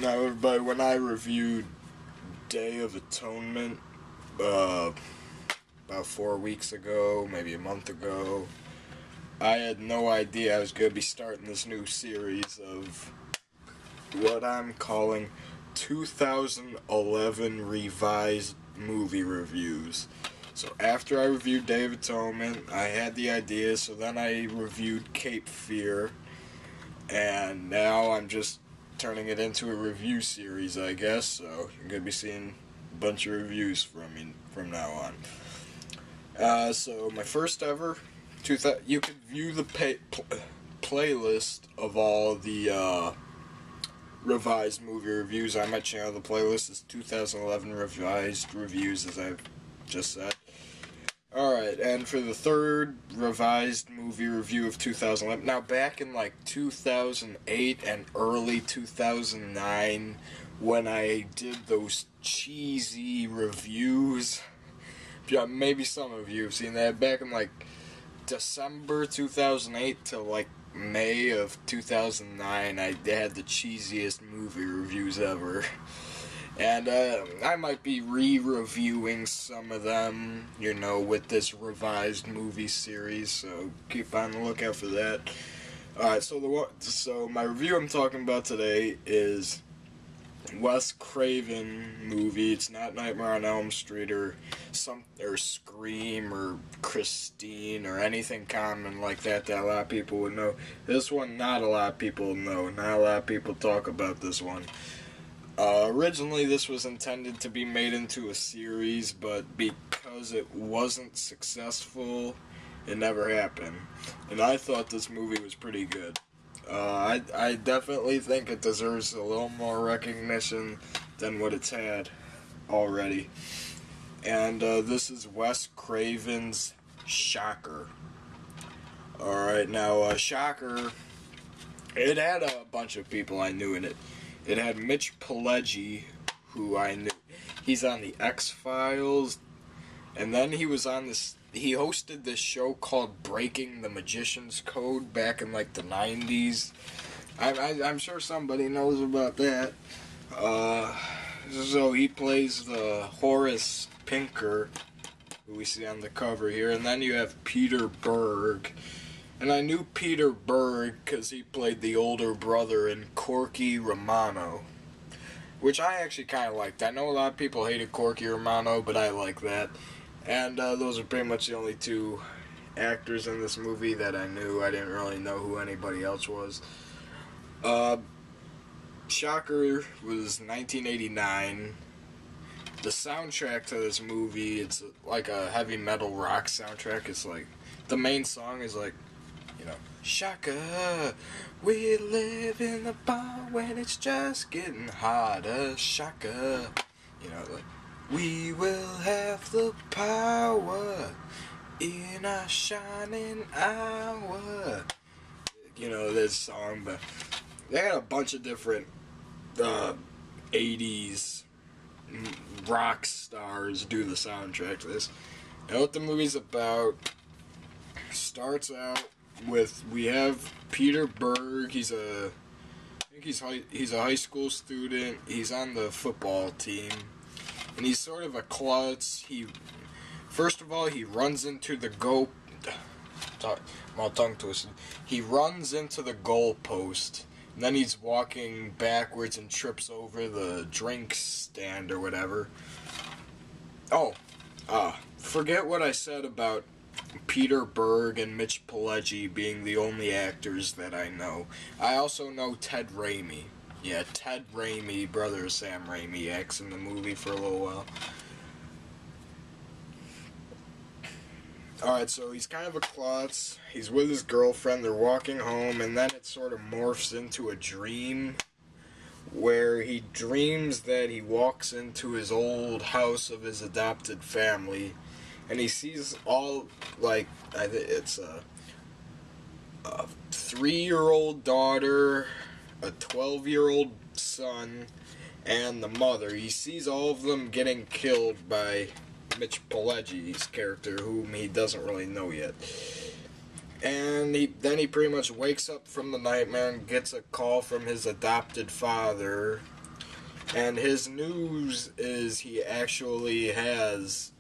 Now, everybody, when I reviewed Day of Atonement, about 4 weeks ago, maybe a month ago, I had no idea I was going to be starting this new series of what I'm calling 2011 revised movie reviews. So after I reviewed Day of Atonement, I had the idea, so then I reviewed Cape Fear, and now I'm just turning it into a review series, I guess, so you're going to be seeing a bunch of reviews from me from now on. So my first ever, you can view the playlist of all the revised movie reviews on my channel. The playlist is 2011 revised reviews, as I've just said. Alright, and for the third revised movie review of 2011, now back in like 2008 and early 2009, when I did those cheesy reviews, yeah, maybe some of you have seen that, back in like December 2008 to like May of 2009, I had the cheesiest movie reviews ever. And I might be re-reviewing some of them, you know, with this revised movie series, so keep on the lookout for that. Alright, so my review I'm talking about today is Wes Craven movie. It's not Nightmare on Elm Street or Scream or Christine or anything common like that a lot of people would know. This one, not a lot of people know. Not a lot of people talk about this one. Originally, this was intended to be made into a series, but because it wasn't successful, it never happened. And I thought this movie was pretty good. I definitely think it deserves a little more recognition than what it's had already. And this is Wes Craven's Shocker. Alright, now, Shocker, it had a bunch of people I knew in it. It had Mitch Pileggi, who I knew. He's on the X-Files, and then he hosted this show called Breaking the Magician's Code back in like the 90s. I'm sure somebody knows about that. So he plays the Horace Pinker, who we see on the cover here, and then you have Peter Berg. And I knew Peter Berg because he played the older brother in Corky Romano, which I actually kind of liked. I know a lot of people hated Corky Romano, but I like that. And those are pretty much the only two actors in this movie that I knew. I didn't really know who anybody else was. Shocker was 1989. The soundtrack to this movie, it's like a heavy metal rock soundtrack. It's like, the main song is like, you know, Shaka, we live in the bar when it's just getting hotter. Shaka, you know, like, we will have the power in our shining hour. You know, this song, but they had a bunch of different 80s rock stars do the soundtrack to this. And what the movie's about starts out with, we have Peter Berg. He's a high school student. He's on the football team, and he's sort of a klutz. First of all, he runs into the my tongue twisted. He runs into the goalpost, and then he's walking backwards and trips over the drink stand or whatever. Forget what I said about Peter Berg and Mitch Pileggi being the only actors that I know. I also know Ted Raimi. Yeah, Ted Raimi, brother of Sam Raimi, acts in the movie for a little while. Alright, so he's kind of a klutz. He's with his girlfriend. They're walking home, and then it sort of morphs into a dream where he dreams that he walks into his old house of his adopted family, and he sees all, like, it's a 3-year-old daughter, a 12-year-old son, and the mother. He sees all of them getting killed by Mitch Pileggi's character, whom he doesn't really know yet. And then he pretty much wakes up from the nightmare and gets a call from his adopted father And his news is he actually has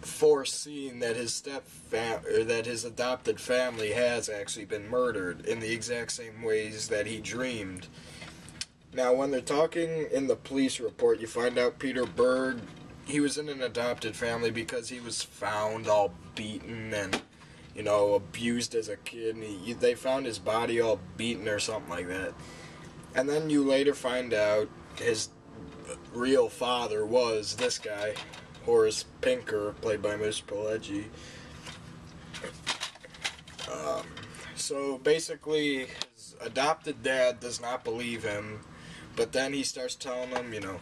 foreseen that his adopted family has actually been murdered in the exact same ways that he dreamed. Now, when they're talking in the police report, you find out Peter Berg, he was in an adopted family because he was found all beaten and, you know, abused as a kid. And they found his body all beaten or something like that. And then you later find out his real father was this guy, Horace Pinker, played by Mitch Pileggi. So basically, his adopted dad does not believe him, but then he starts telling him, you know,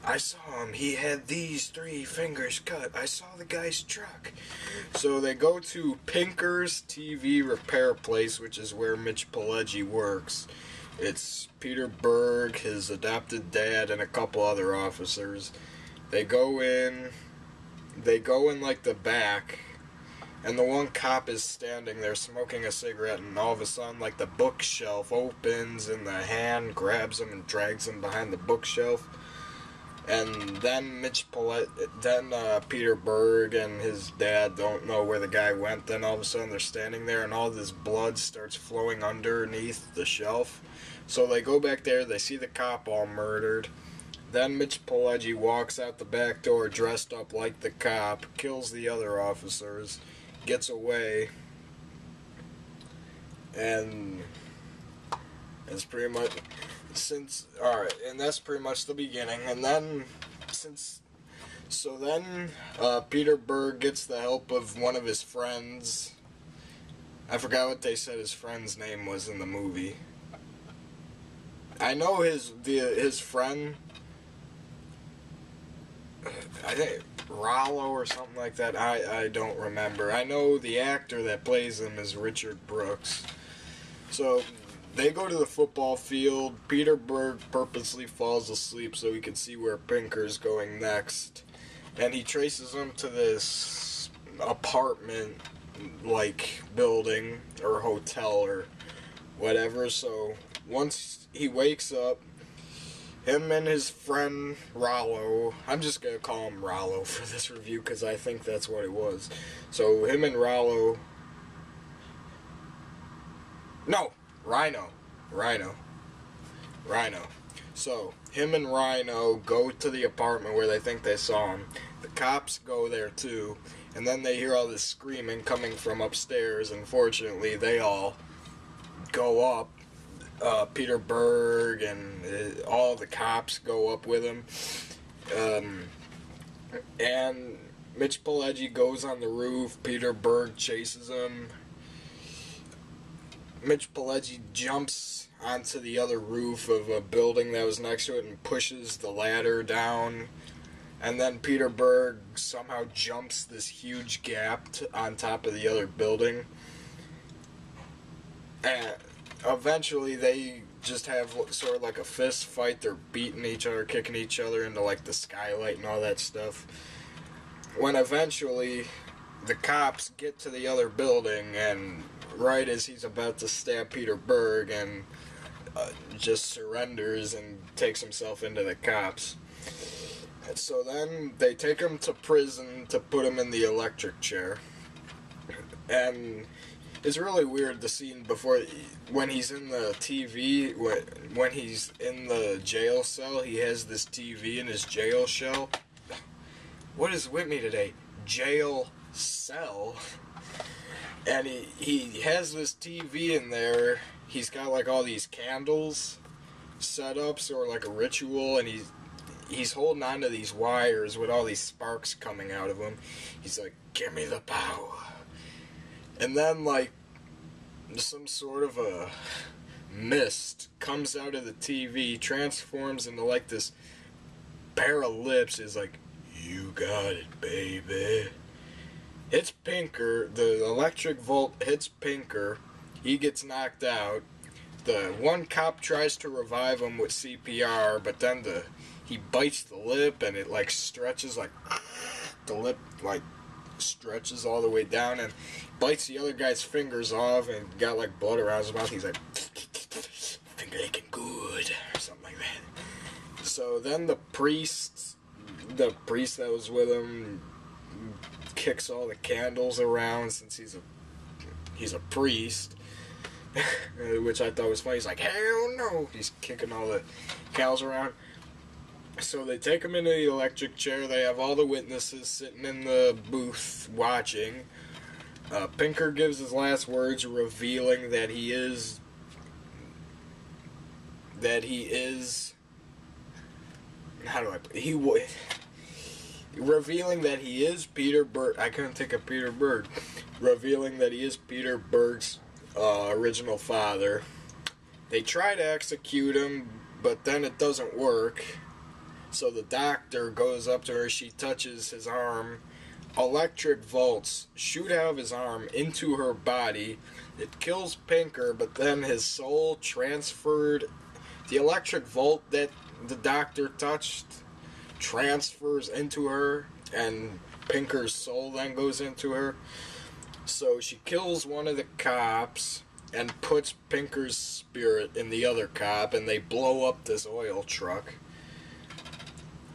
I saw him, he had these 3 fingers cut, I saw the guy's truck. So they go to Pinker's TV repair place, which is where Mitch Pileggi works. It's Peter Berg, his adopted dad, and a couple other officers. They go in like the back, and the one cop is standing there smoking a cigarette, and all of a sudden, like, the bookshelf opens, and the hand grabs him and drags him behind the bookshelf. And then Peter Berg and his dad don't know where the guy went. Then all of a sudden they're standing there, and all this blood starts flowing underneath the shelf. So they go back there, they see the cop all murdered. Then Mitch Pileggi walks out the back door dressed up like the cop, kills the other officers, gets away, and it's pretty much and that's pretty much the beginning. And then Peter Berg gets the help of one of his friends. I forgot what they said his friend's name was in the movie. I know his friend, I think Rollo or something like that. I don't remember. I know the actor that plays him is Richard Brooks. So they go to the football field. Peter Berg purposely falls asleep so he can see where Pinker's going next. And he traces him to this apartment, like, building or hotel or whatever. So once he wakes up, him and his friend Rollo, I'm just going to call him Rollo for this review because I think that's what it was. So him and Rollo, no, Rhino. So him and Rhino go to the apartment where they think they saw him. The cops go there too, and then they hear all this screaming coming from upstairs. Unfortunately, they all go up. Peter Berg and all the cops go up with him. And Mitch Pileggi goes on the roof. Peter Berg chases him. Mitch Pileggi jumps onto the other roof of a building that was next to it and pushes the ladder down. And then Peter Berg somehow jumps this huge gap on top of the other building. And eventually they just have sort of like a fist fight. They're beating each other, kicking each other into like the skylight and all that stuff. When eventually the cops get to the other building, and right as he's about to stab Peter Berg, and just surrenders and takes himself into the cops. And so then they take him to prison to put him in the electric chair. And it's really weird, the scene before, when he's in the TV, when he's in the jail cell, he has this TV in his jail cell. What is with me today? Jail cell. And he has this TV in there. He's got like all these candles set up, sort of like a ritual, and he's holding on to these wires with all these sparks coming out of him. He's like, give me the power. And then, like, some sort of a mist comes out of the TV, transforms into, like, this pair of lips. Is like, you got it, baby. It's Pinker. The electric volt hits Pinker. He gets knocked out. The one cop tries to revive him with CPR, but then he bites the lip, and it, like, stretches, like, the lip, like, stretches all the way down, and bites the other guy's fingers off, and got like blood around his mouth. He's like, finger aching good, or something like that. So then the priest that was with him kicks all the candles around since he's a priest, which I thought was funny. He's like, hell no! He's kicking all the candles around. So they take him into the electric chair. They have all the witnesses sitting in the booth watching. Pinker gives his last words, revealing that he is revealing that he is Peter Berg. I couldn't think of Peter Berg. Revealing that he is Peter Berg's original father. They try to execute him, but then it doesn't work. So the doctor goes up to her. She touches his arm. Electric volts shoot out of his arm into her body. It kills Pinker, but then his soul transferred. The electric volt that the doctor touched transfers into her, and Pinker's soul then goes into her. So she kills one of the cops and puts Pinker's spirit in the other cop, and they blow up this oil truck,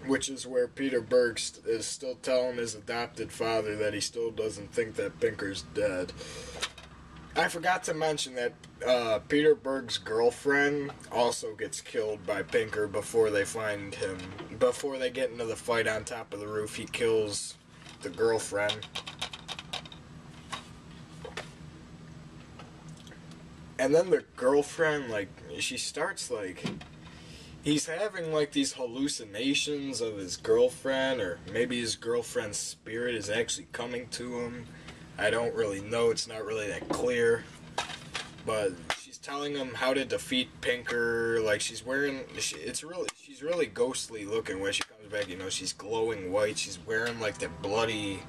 which is where Peter Berg is still telling his adopted father that he still doesn't think that Pinker's dead. I forgot to mention that Peter Berg's girlfriend also gets killed by Pinker before they find him. Before they get into the fight on top of the roof, he kills the girlfriend. And then the girlfriend, she starts, he's having, these hallucinations of his girlfriend, or maybe his girlfriend's spirit is actually coming to him. I don't really know. It's not really that clear. But she's telling him how to defeat Pinker. She's wearing... She's really ghostly looking when she comes back. She's glowing white. She's wearing, that bloody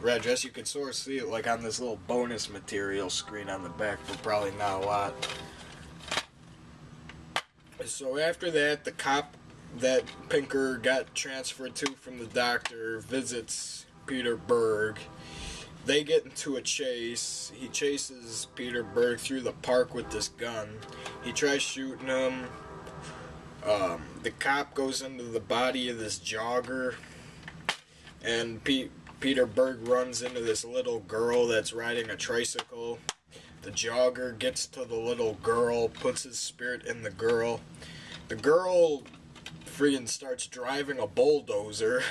red dress. You can sort of see it, on this little bonus material screen on the back, but probably not a lot. So after that, the cop that Pinker got transferred to from the doctor visits Peter Berg. They get into a chase. He chases Peter Berg through the park with this gun. He tries shooting him. The cop goes into the body of this jogger, and Peter Berg runs into this little girl that's riding a tricycle. The jogger gets to the little girl, puts his spirit in the girl. The girl freaking starts driving a bulldozer.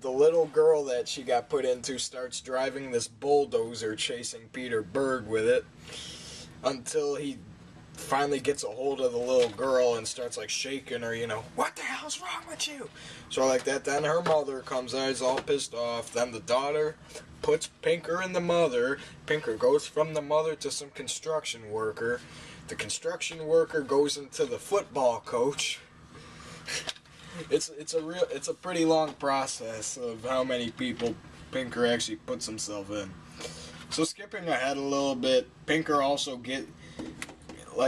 The little girl that she got put into starts driving this bulldozer, chasing Peter Berg with it, until he finally gets a hold of the little girl and starts shaking her, what the hell's wrong with you? So like that, then her mother comes out, is all pissed off. Then the daughter puts Pinker in the mother. Pinker goes from the mother to some construction worker. The construction worker goes into the football coach. It's a pretty long process of how many people Pinker actually puts himself in. So skipping ahead a little bit, Pinker also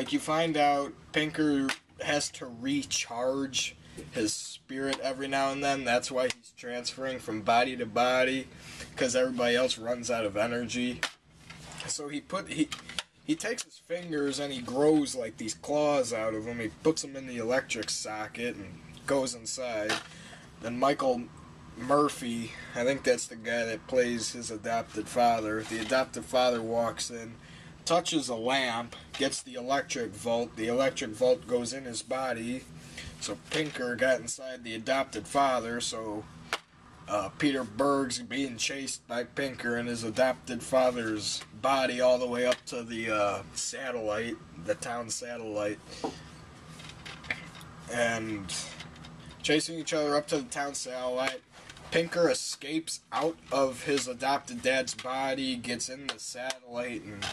you find out Pinker has to recharge his spirit every now and then. That's why he's transferring from body to body, because everybody else runs out of energy. So he takes his fingers and he grows these claws out of them. He puts them in the electric socket and goes inside. Then Michael Murphy, I think that's the guy that plays his adopted father. The adopted father walks in, touches a lamp, gets the electric volt. The electric volt goes in his body. So Pinker got inside the adopted father, so Peter Berg's being chased by Pinker in his adopted father's body all the way up to the satellite, the town satellite. And chasing each other up to the town satellite, Pinker escapes out of his adopted dad's body, gets in the satellite, and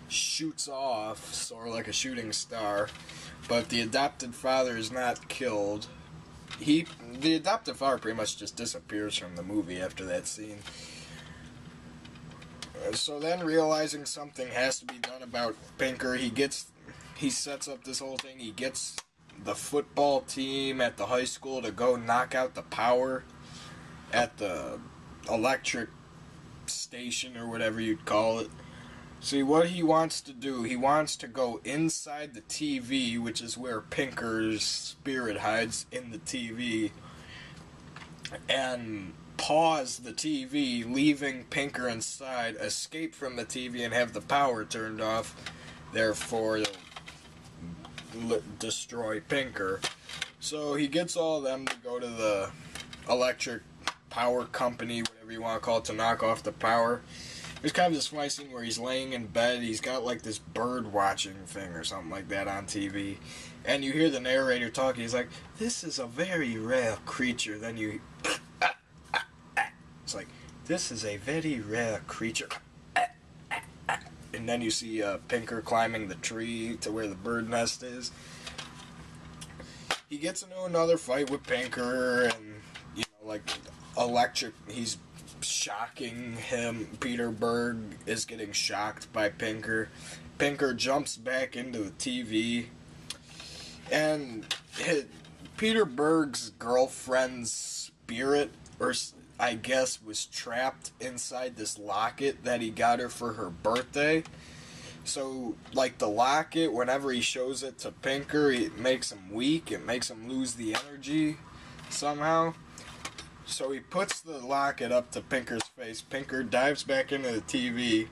shoots off, sort of like a shooting star. But the adopted father is not killed. The adopted father pretty much just disappears from the movie after that scene. So then, realizing something has to be done about Pinker, he sets up this whole thing. He gets the football team at the high school to go knock out the power at the electric station, or whatever you'd call it. See, what he wants to do, he wants to go inside the TV, which is where Pinker's spirit hides in the TV, and pause the TV, leaving Pinker inside, escape from the TV, and have the power turned off. Therefore, destroy Pinker. So he gets all of them to go to the electric power company, whatever you want to call it, to knock off the power. There's kind of this funny scene where he's laying in bed, he's got like this bird watching thing or something like that on TV, and you hear the narrator talking, he's like, this is a very rare creature, then you, it's like, this is a very rare creature, and then you see Pinker climbing the tree to where the bird nest is. He gets into another fight with Pinker, and, you know, like, he's shocking him. Peter Berg is getting shocked by Pinker. Pinker jumps back into the TV, and Peter Berg's girlfriend's spirit, or I guess, was trapped inside this locket that he got her for her birthday. So, like, the locket, whenever he shows it to Pinker, it makes him weak, it makes him lose the energy somehow. So he puts the locket up to Pinker's face. Pinker dives back into the TV,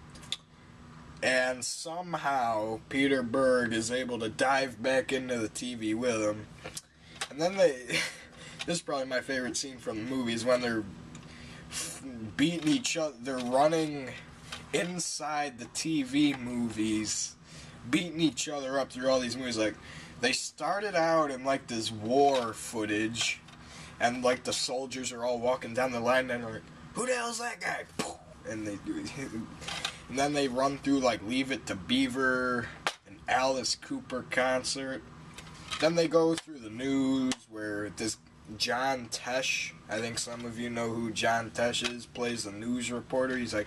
and somehow Peter Berg is able to dive back into the TV with him. And then this is probably my favorite scene from the movie, is when they're beating each other. They're running inside the TV movies, beating each other up through all these movies. Like, they started out in like this war footage, and like the soldiers are all walking down the line, and they're like, who the hell's that guy? And and then they run through like Leave It to Beaver, an Alice Cooper concert. Then they go through the news where this John Tesh, I think some of you know who John Tesh is, plays the news reporter. He's like,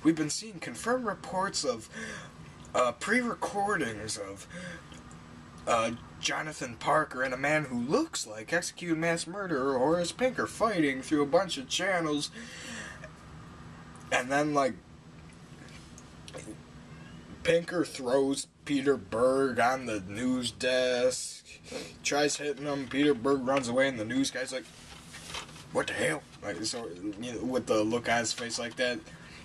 we've been seeing confirmed reports of pre-recordings of Jonathan Parker and a man who looks like executed mass murderer Horace Pinker fighting through a bunch of channels. And then, like, Pinker throws Peter Berg on the news desk, tries hitting him. Peter Berg runs away, and the news guy's like, what the hell? Like, so, you know, with the look on his face like that,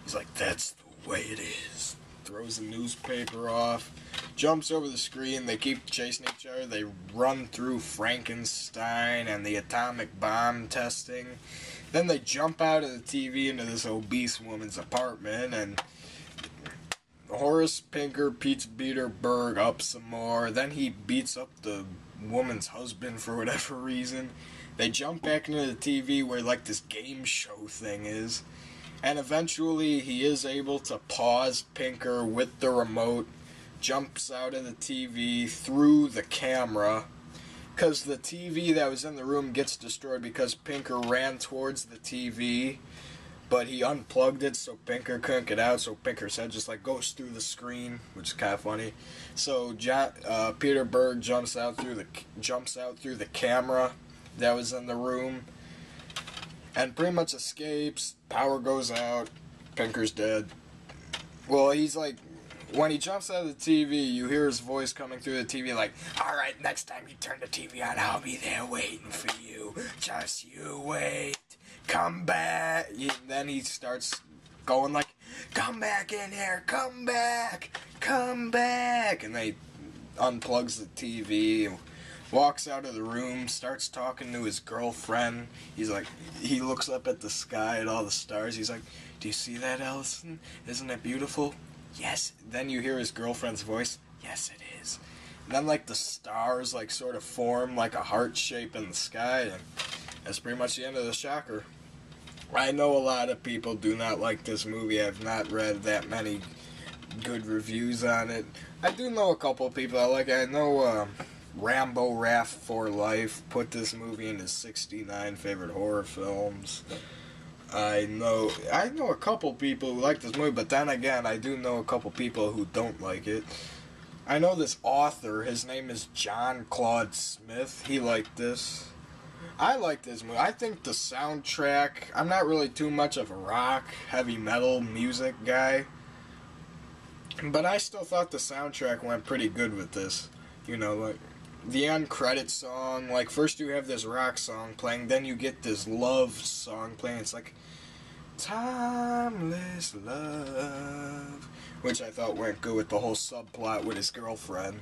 he's like, that's the way it is. Throws the newspaper off, jumps over the screen. They keep chasing each other. They run through Frankenstein and the atomic bomb testing. Then they jump out of the TV into this obese woman's apartment, and Horace Pinker beats Peter Berg up some more. Then he beats up the woman's husband for whatever reason. They jump back into the TV where like this game show thing is. And eventually he is able to pause Pinker with the remote, jumps out of the TV through the camera, because the TV that was in the room gets destroyed because Pinker ran towards the TV, but he unplugged it so Pinker couldn't get out, so Pinker's head just like goes through the screen, which is kind of funny. So Peter Berg jumps out through the camera that was in the room, and pretty much escapes. Power goes out. Pinker's dead. Well, he's like, when he jumps out of the TV, you hear his voice coming through the TV like, alright, next time you turn the TV on, I'll be there waiting for you. Just you wait. Come back. And then he starts going like, come back in here. Come back. Come back. And then he unplugs the TV, walks out of the room, starts talking to his girlfriend. He's like, he looks up at the sky at all the stars. He's like, do you see that, Allison? Isn't it beautiful? Yes. Then you hear his girlfriend's voice. Yes, it is. And then like the stars like sort of form like a heart shape in the sky, and that's pretty much the end of the shocker. I know a lot of people do not like this movie. I've not read that many good reviews on it. I do know a couple of people that like it. I know Rambo Raff for Life put this movie in his 69 favorite horror films. I know a couple people who like this movie, but then again, I do know a couple people who don't like it. I know this author, his name is John Claude Smith. He liked this. I like this movie. I think the soundtrack, I'm not really too much of a rock, heavy metal music guy, But I still thought the soundtrack went pretty good with this. You know, like, the end credit song, like, first you have this rock song playing, then you get this love song playing. It's like, timeless love, which I thought went good with the whole subplot with his girlfriend.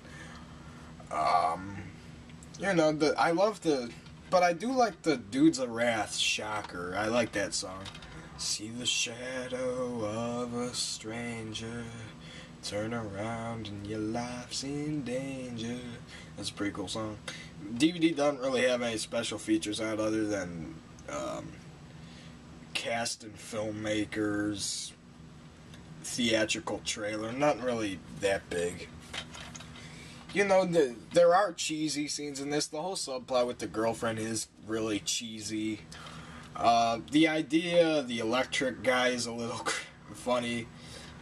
You know, I love but I do like the Dudes of Wrath, Shocker. I like that song. See the shadow of a stranger, turn around and your life's in danger. That's a pretty cool song. DVD doesn't really have any special features out other than cast and filmmakers, theatrical trailer. Nothing really that big. You know, there are cheesy scenes in this. The whole subplot with the girlfriend is really cheesy. The idea, the electric guy is a little funny.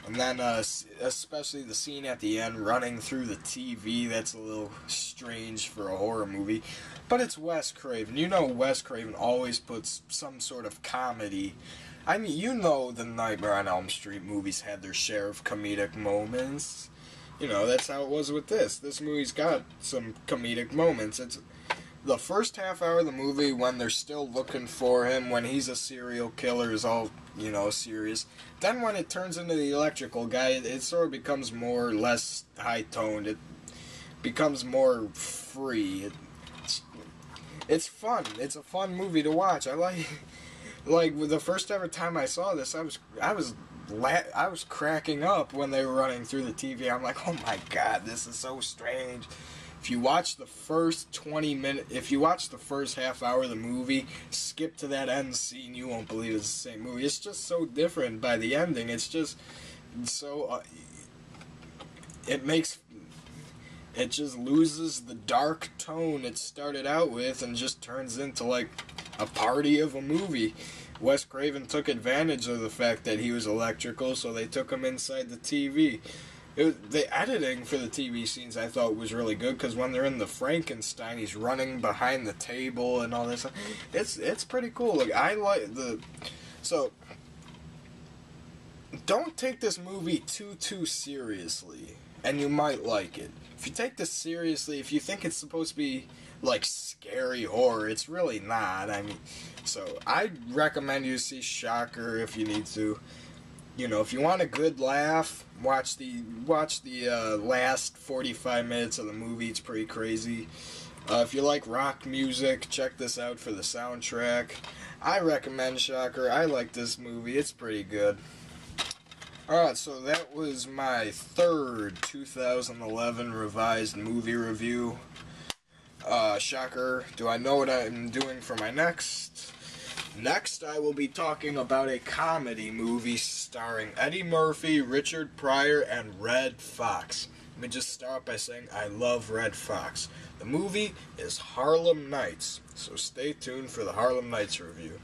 And then, especially the scene at the end running through the TV, that's a little strange for a horror movie. But it's Wes Craven. You know Wes Craven always puts some sort of comedy. I mean, you know the Nightmare on Elm Street movies had their share of comedic moments. You know, that's how it was with this. This movie's got some comedic moments. It's the first half hour of the movie when they're still looking for him, when he's a serial killer, is all, you know, serious. Then when it turns into the electrical guy, it sort of becomes more or less high-toned. It becomes more free. It's fun. It's a fun movie to watch. I like the first ever time I saw this, I was cracking up when they were running through the TV. I'm like, oh my god, this is so strange. If you watch the first 20 minutes, if you watch the first half hour of the movie, skip to that end scene, you won't believe it's the same movie. It's just so different by the ending. It's just so, it just loses the dark tone it started out with and just turns into like a party of a movie. Wes Craven took advantage of the fact that he was electrical, so they took him inside the TV. The editing for the TV scenes I thought was really good, because when they're in the Frankenstein, he's running behind the table and all this. It's pretty cool. Like, I like so don't take this movie too seriously, and you might like it. If you take this seriously, if you think it's supposed to be like scary horror, it's really not. I mean, so I'd recommend you see Shocker if you need to. You know, if you want a good laugh, watch the last 45 minutes of the movie. It's pretty crazy. If you like rock music, check this out for the soundtrack. I recommend Shocker. I like this movie. It's pretty good. Alright, so that was my third 2011 revised movie review. Shocker. Do I know what I'm doing for my next? Next, I will be talking about a comedy movie starring Eddie Murphy, Richard Pryor, and Red Fox. Let me just start by saying I love Red Fox. The movie is Harlem Nights, so stay tuned for the Harlem Nights review.